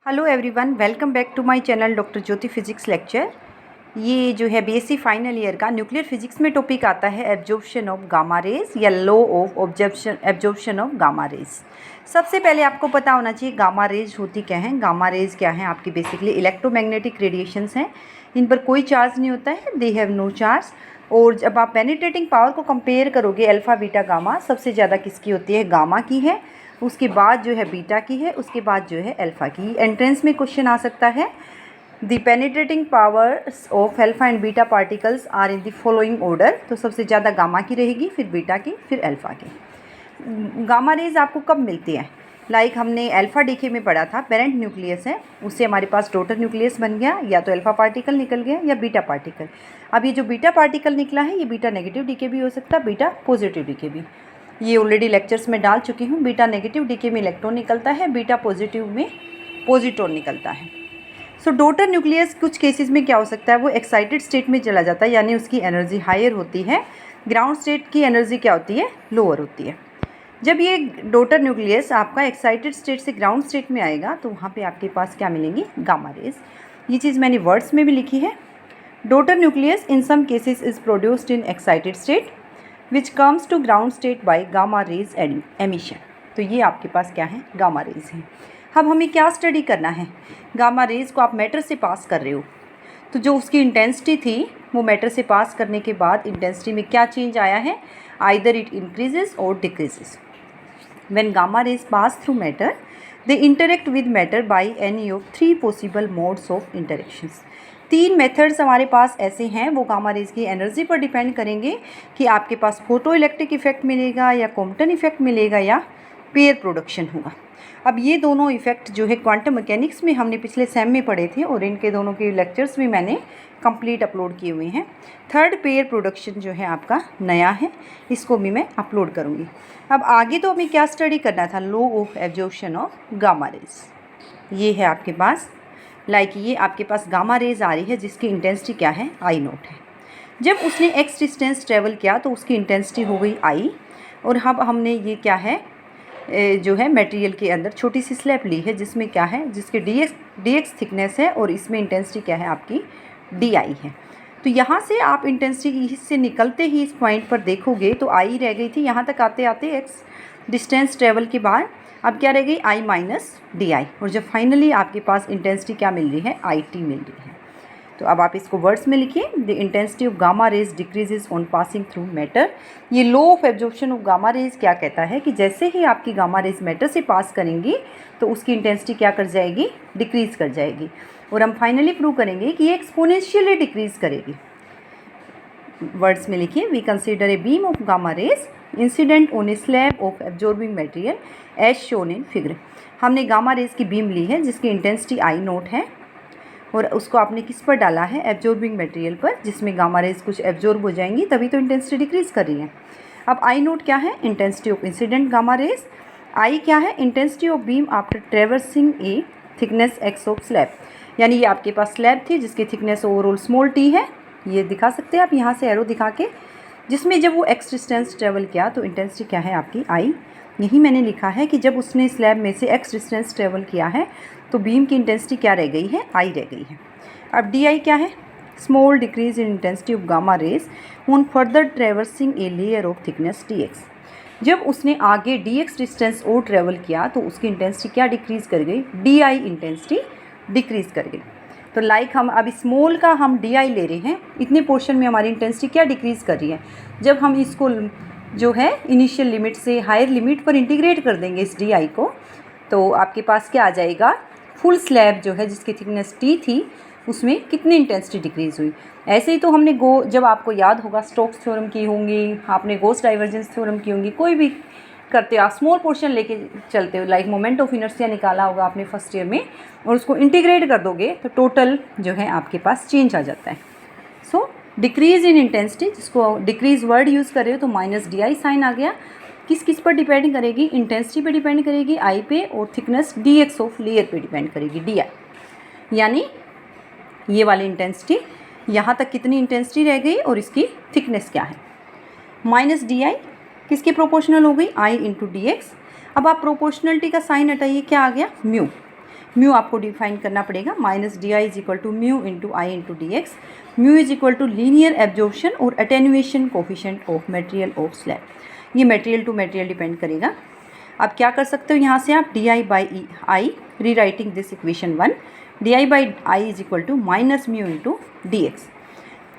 Hello everyone, welcome back to my channel doctor Jyoti physics lecture. ये जो है BSc final year का nuclear physics में टॉपिक आता है एब्जॉर्प्शन ऑफ गामा रेज या law of absorption of gamma rays. सबसे पहले आपको पता होना चाहिए गामा रेज होती क्या है। गामा रेज क्या है? आपकी बेसिकली इलेक्ट्रोमैग्नेटिक रेडिएशंस हैं। इन पर कोई चार्ज नहीं होता है, दे हैव नो चार्ज। और जब आप पेनिट्रेटिंग पावर को कंपेयर करोगे अल्फ़ा बीटा गामा, सबसे ज़्यादा किसकी होती है? गामा की है। उसके बाद जो है बीटा की है, उसके बाद जो है अल्फ़ा की। एंट्रेंस में क्वेश्चन आ सकता है, the penetrating powers of alpha and beta particles are in the following order. तो सबसे ज़्यादा गामा की रहेगी, फिर बीटा की, फिर अल्फ़ा की। गामा रेज आपको कब मिलती है? लाइक हमने अल्फ़ा डीके में पढ़ा था, पेरेंट न्यूक्लियस है, उससे हमारे पास डॉटर न्यूक्लियस बन गया, या तो अल्फ़ा पार्टिकल निकल गया या बीटा पार्टिकल। अब ये जो बीटा पार्टिकल निकला है, ये बीटा नेगेटिव डीके भी हो सकता है, बीटा पॉजिटिव डीके भी। ये ऑलरेडी लेक्चर्स में डाल चुकी हूँ। बीटा नेगेटिव डीके में इलेक्ट्रॉन निकलता है, बीटा पॉजिटिव में पॉजिट्रॉन निकलता है। सो डॉटर न्यूक्लियस कुछ केसेस में क्या हो सकता है, वो एक्साइटेड स्टेट में चला जाता है, यानी उसकी एनर्जी हायर होती है। ग्राउंड स्टेट की एनर्जी क्या होती है? लोअर होती है। जब ये डॉटर न्यूक्लियस आपका एक्साइटेड स्टेट से ग्राउंड स्टेट में आएगा, तो वहाँ पे आपके पास क्या मिलेंगी? Gamma rays. ये चीज़ मैंने वर्ड्स में भी लिखी है। Daughter nucleus in some cases is produced in excited state which comes to ground state by gamma rays emission. तो ये आपके पास क्या है? गामा रेज है। अब हमें क्या स्टडी करना है? गामा रेज को आप मैटर से पास कर रहे हो, तो जो उसकी इंटेंसिटी थी वो मैटर से पास करने के बाद इंटेंसिटी में क्या चेंज आया है? आइदर इट इंक्रीजेस और decreases. When gamma rays pass through matter, they interact with matter by any of 3 possible modes of interactions. 3 methods हमारे पास ऐसे हैं, वो गामा रेज की एनर्जी पर डिपेंड करेंगे कि आपके पास फोटो इलेक्ट्रिक इफेक्ट मिलेगा या कॉम्पटन इफेक्ट मिलेगा या पेयर प्रोडक्शन होगा। अब ये दोनों इफेक्ट जो है क्वांटम मैकेनिक्स में हमने पिछले सेम में पढ़े थे, और इनके दोनों के लेक्चर्स भी मैंने कंप्लीट अपलोड किए हुए हैं। थर्ड पेयर प्रोडक्शन जो है आपका नया है, इसको भी मैं अपलोड करूँगी। अब आगे तो हमें क्या स्टडी करना था? Law of absorption of gamma rays. ये है आपके पास, लाइक ये आपके पास गामा रेज आ रही है जिसकी इंटेंसिटी क्या है? आई नॉट है। जब उसने एक्स डिस्टेंस ट्रेवल किया तो उसकी इंटेंसिटी हो गई आई। और अब हमने ये क्या है, जो है मटेरियल के अंदर छोटी सी स्लैब ली है, जिसमें क्या है, जिसके डी एक्स थिकनेस है, और इसमें इंटेंसिटी क्या है आपकी? डी आई है। तो यहाँ से आप इंटेंसिटी से निकलते ही इस पॉइंट पर देखोगे तो आई रह गई थी, यहाँ तक आते आते एक्स डिस्टेंस ट्रेवल के बाद अब क्या रह गई? आई माइनस डी आई। और जब फाइनली आपके पास इंटेंसिटी क्या मिल रही है? आई टी मिल रही है। तो अब आप इसको वर्ड्स में लिखिए, the intensity of gamma rays decreases on passing through matter. ये law of absorption of gamma rays क्या कहता है कि जैसे ही आपकी गामा रेज मैटर से पास करेंगी तो उसकी इंटेंसिटी क्या कर जाएगी? डिक्रीज़ कर जाएगी। और हम फाइनली प्रूव करेंगे कि ये एक्सपोनेंशियली डिक्रीज़ करेगी। वर्ड्स में लिखिए, we consider a beam of gamma rays incident on a slab of absorbing material as shown in figure. हमने गामा रेज की बीम ली है जिसकी इंटेंसिटी आई नोट है, और उसको आपने किस पर डाला है? एब्जॉर्बिंग मटेरियल पर, जिसमें गामा रेज कुछ एब्जॉर्ब हो जाएंगी, तभी तो इंटेंसिटी डिक्रीज़ कर रही है। अब आई नोट क्या है? Intensity of incident gamma rays. I क्या है? Intensity of beam after traversing a thickness X of slab. यानी ये आपके पास स्लैब थी जिसकी थिकनेस ओवरऑल स्मॉल टी है, ये दिखा सकते हैं आप यहाँ से एरो दिखा के, जिसमें जब वो एक्स डिस्टेंस ट्रेवल किया तो इंटेंसिटी क्या है आपकी? आई। यही मैंने लिखा है कि जब उसने स्लैब में से एक्स डिस्टेंस ट्रेवल किया है तो बीम की इंटेंसिटी क्या रह गई है? आई रह गई है। अब डी आई क्या है? Small decrease in intensity of gamma raise on further traversing a layer of thickness D x. जब उसने आगे डी एक्स डिस्टेंस और ट्रेवल किया तो उसकी इंटेंसिटी क्या डिक्रीज़ कर गई? डी आई इंटेंसिटी डिक्रीज़ कर गई। तो लाइक हम अभी स्मॉल का हम डी आई ले रहे हैं, इतने पोर्शन में हमारी इंटेंसिटी क्या डिक्रीज़ कर रही है? जब हम इसको जो है इनिशियल लिमिट से हायर लिमिट पर इंटीग्रेट कर देंगे इस डी आई को, तो आपके पास क्या आ जाएगा? फुल स्लैब जो है जिसकी थिकनेस टी थी उसमें कितनी इंटेंसिटी डिक्रीज़ हुई। ऐसे ही तो हमने जब आपको याद होगा स्टोक्स थ्योरम की होंगी, आपने गॉस डाइवर्जेंस थ्योरम की होंगी, कोई भी करते हो आप स्मॉल पोर्शन लेके चलते हो, लाइक मोमेंट ऑफ इनर्शिया निकाला होगा आपने फर्स्ट ईयर में, और उसको इंटीग्रेट कर दोगे तो टोटल जो है आपके पास चेंज आ जाता है। सो डिक्रीज़ इन इंटेंसिटी, जिसको डिक्रीज़ वर्ड यूज़ कर रहे हो तो माइनस डी आई साइन आ गया। किस पर डिपेंड करेगी? इंटेंसिटी पे डिपेंड करेगी आई पे, और thickness D x of layer पे डिपेंड करेगी डी आई। यानी ये वाली इंटेंसिटी यहाँ तक कितनी इंटेंसिटी रह गई और इसकी थिकनेस क्या है? माइनस डी आई किसके प्रोपोर्शनल हो गई? आई इंटू डी एक्स। अब आप प्रोपोर्शनलिटी का साइन हटाइए, क्या आ गया? म्यू। म्यू आपको डिफाइन करना पड़ेगा, minus D I is equal to mu into I into D X. Mu is equal to linear absorption और attenuation coefficient of material of slab. ये मटेरियल टू मटेरियल डिपेंड करेगा। अब क्या कर सकते हो यहाँ से आप D I by I, rewriting this equation 1, d I by I is equal to minus mu into D x.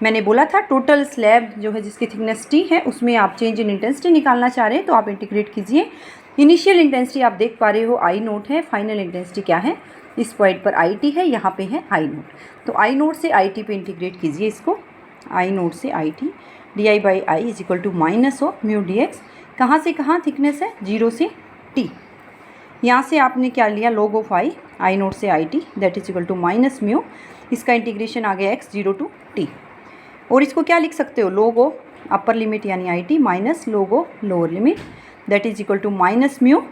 मैंने बोला था टोटल स्लैब जो है जिसकी थिकनेस टी है उसमें आप चेंज इन इंटेंसिटी निकालना चाह रहे हैं, तो आप इंटीग्रेट कीजिए। इनिशियल इंटेंसिटी आप देख पा रहे हो आई नोट है, फाइनल इंटेंसिटी क्या है, इस पॉइंट पर आई टी है, यहाँ पे है आई नोट। तो आई नोट से आई टी पे इंटीग्रेट कीजिए इसको, आई नोट से I t, d I by I is equal to minus of mu d x. कहाँ से कहाँ थिकनेस है, 0 से टी। यहाँ से आपने क्या लिया, log ऑफ आई नोट से I t that is equal to minus mu, इसका इंटीग्रेशन आ गया x 0 टू टी। और इसको क्या लिख सकते हो, log ऑफ अपर लिमिट यानी I t minus log of lower limit that is equal to minus mu,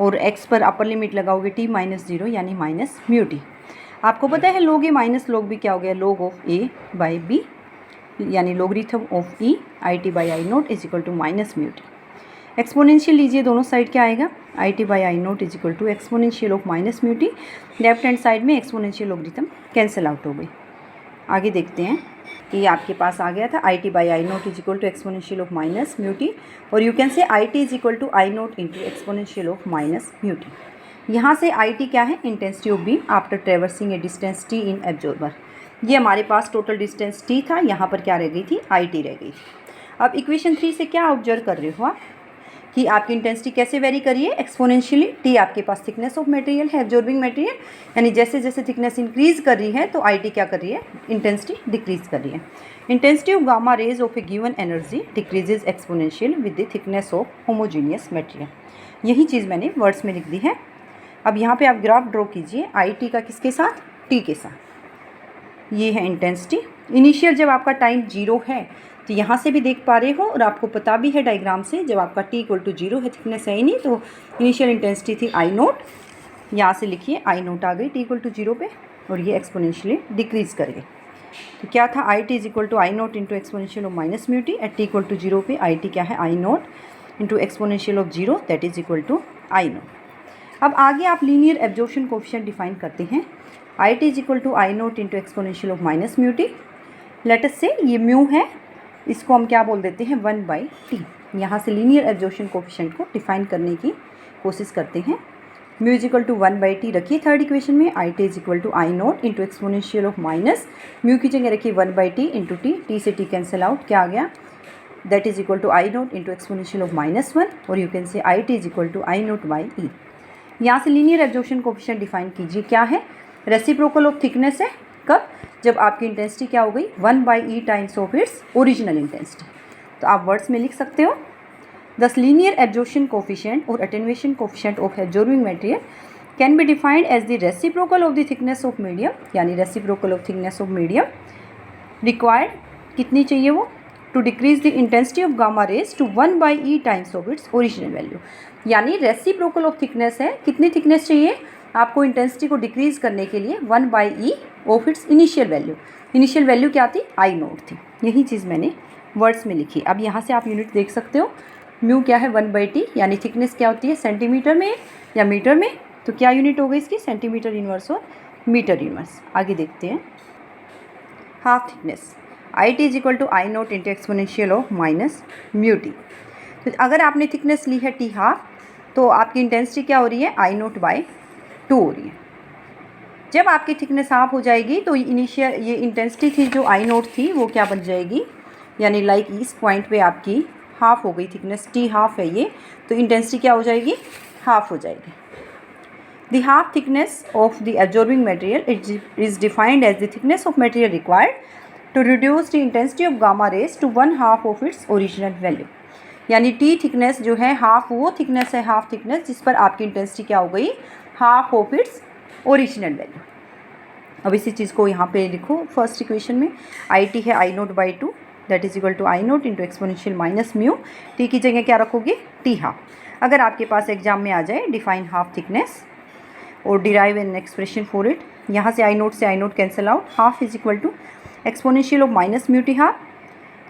और x पर अपर लिमिट लगाओगे t माइनस 0 यानी माइनस म्यू टी। आपको पता है log a minus log b क्या हो गया, log of a by B यानी logarithm of e I T by I naught is equal to minus mu T. Exponential लीजिए, दोनों साइड क्या आएगा, I T by I naught is equal to exponential of minus mu T. Left hand side में exponential logarithm cancel out हो गई। आगे देखते हैं कि आपके पास आ गया था I T by I naught is equal to exponential of minus mu T, और you can say I T is equal to I naught into exponential of minus mu T. यहाँ से आई टी क्या है, intensity of beam after traversing a distance T in absorber. ये हमारे पास total distance T था, यहाँ पर क्या रह गई थी, आई टी रह गई थी। अब इक्वेशन 3 से क्या ऑब्जर्व कर रहे हो आप कि आपकी इंटेंसिटी कैसे वेरी करी है, एक्सपोनेंशियली। टी आपके पास थिकनेस ऑफ मटेरियल है, एब्जॉर्बिंग मटेरियल, यानी जैसे जैसे थिकनेस इंक्रीज कर रही है तो आई टी क्या कर रही है, इंटेंसिटी डिक्रीज कर रही है। Intensity of gamma raise of A given energy decreases exponential with the thickness of homogeneous material. यही चीज़ मैंने वर्ड्स में लिख दी है। अब यहाँ पे आप ग्राफ ड्रॉ कीजिए आई टी का किसके साथ, टी के साथ। ये है इंटेंसिटी इनिशियल जब आपका टाइम 0 है, तो यहाँ से भी देख पा रहे हो और आपको पता भी है डायग्राम से, जब आपका t इक्वल टू 0 है, थिकनेस है ही नहीं, तो इनिशियल इंटेंसिटी थी आई नोट। यहाँ से लिखिए आई नोट आ गई t इक्वल टू 0 पे, और ये एक्सपोनेंशियली डिक्रीज कर गई। तो क्या था, I T is equal to I naught into exponential of minus mu t. At t equal to 0 पे आई टी क्या है, I naught into exponential of 0 that is equal to I naught. अब आगे आप लीनियर एब्जॉर्प्शन कोफिशिएंट डिफाइन करते हैं, I T is equal to I naught into exponential of minus mu t. Let us say ये mu है, इसको हम क्या बोल देते हैं, 1 बाई टी। यहाँ से लीनियर एब्जॉर्प्शन कोफिशिएंट को डिफाइन करने की कोशिश करते हैं। Mu is equal to 1 by t रखिए थर्ड इक्वेशन में, I T is equal to I naught into exponential of minus mu की जगह रखिए 1 by t into t, t से टी कैंसिल आउट, क्या आ गया, that is equal to I naught into exponential of minus 1, और you can say I T is equal to I naught by e. यहाँ से लीनियर एब्जॉर्प्शन कोफिशिएंट डिफाइन कीजिए, क्या है, रेसिप्रोकल ऑफ थिकनेस है, कब, जब आपकी इंटेंसिटी क्या हो गई, 1 by e times of its original intensity. तो आप वर्ड्स में लिख सकते हो, दस लीनियर एब्जॉर्प्शन कोफिशिएंट और attenuation coefficient of absorbing material can be defined as the reciprocal of the thickness of medium, यानी reciprocal of thickness of medium required कितनी चाहिए वो, to decrease the intensity of gamma rays to 1 by e times of its original value. यानी reciprocal of thickness है, कितनी thickness चाहिए आपको intensity को डिक्रीज करने के लिए, 1 by E of its initial value. Initial value क्या थी, आई नोट थी। यही चीज़ मैंने वर्ड्स में लिखी। अब यहाँ से आप यूनिट देख सकते हो, म्यू क्या है, 1 बाई टी, यानी थिकनेस क्या होती है, सेंटीमीटर में या मीटर में, तो क्या यूनिट हो गई इसकी, सेंटीमीटर इनवर्स और मीटर इनवर्स। आगे देखते हैं, half thickness, I T is equal to I naught into exponential of minus mu t. तो अगर आपने थिकनेस ली है टी हाफ, तो आपकी इंटेंसिटी क्या हो रही है, आई नोट बाई 2 हो रही है। जब आपकी थिकनेस हाफ हो जाएगी तो इनिशियल ये इंटेंसिटी थी जो आई नोट थी वो क्या बन जाएगी, यानी लाइक इस पॉइंट पे आपकी हाफ हो गई थिकनेस, टी हाफ है ये, तो इंटेंसिटी क्या हो जाएगी, हाफ हो जाएगी। The half thickness of the absorbing material is defined as the thickness of material required to reduce the intensity of gamma rays to 1/2 of its original value. यानी t thickness जो है half, वो thickness है half thickness जिस पर आपकी intensity क्या हो गई, half of its original value. अब इसी चीज़ को यहाँ पे लिखो फर्स्ट इक्वेशन में, आई टी है I naught by 2 that is equal to I naught into exponential minus mu, t की जगह क्या रखोगे, टी हाफ। अगर आपके पास एग्जाम में आ जाए डिफाइन हाफ थिकनेस और derive an expression for it, यहाँ से I naught cancel out, half is equal to exponential of minus mu t half.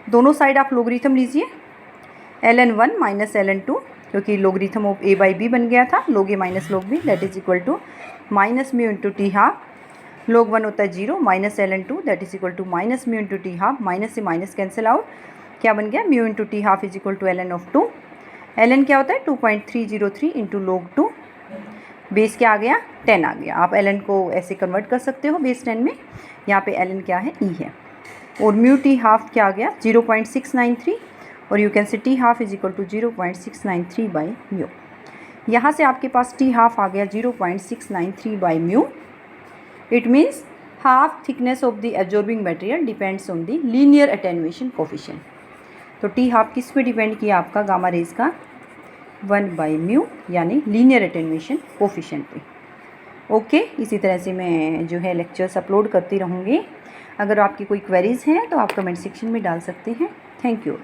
दोनों साइड आप लोगरिथम लीजिए, ln1 माइनस ln2, क्योंकि logarithm of a by b बन गया था, log a minus log b that is equal to minus mu into t half, log 1 होता है 0, minus ln2 that is equal to minus mu into t half, minus से minus cancel out, क्या बन गया mu into t half is equal to ln of 2। ln क्या होता है 2.303 into log 2, base क्या आ गया 10 आ गया। आप ln को ऐसे कन्वर्ट कर सकते हो बेस 10 में, यहाँ पे ln क्या है e है। और म्यू टी हाफ क्या आ गया 0.693 और you can say t half is equal to 0.693 by mu. यहाँ से आपके पास टी हाफ आ गया 0.693 by mu. It means half thickness of the absorbing material depends on the linear attenuation coefficient. तो टी हाफ किस पे डिपेंड किया आपका गामा रेज का 1 बाई म्यू यानी लीनियर अटेन्युएशन कोफिशिएंट पे। ओके, इसी तरह से मैं जो है लेक्चर्स अपलोड करती रहूँगी। अगर आपकी कोई क्वेरीज़ हैं तो आप कमेंट सेक्शन में डाल सकते हैं। Thank you.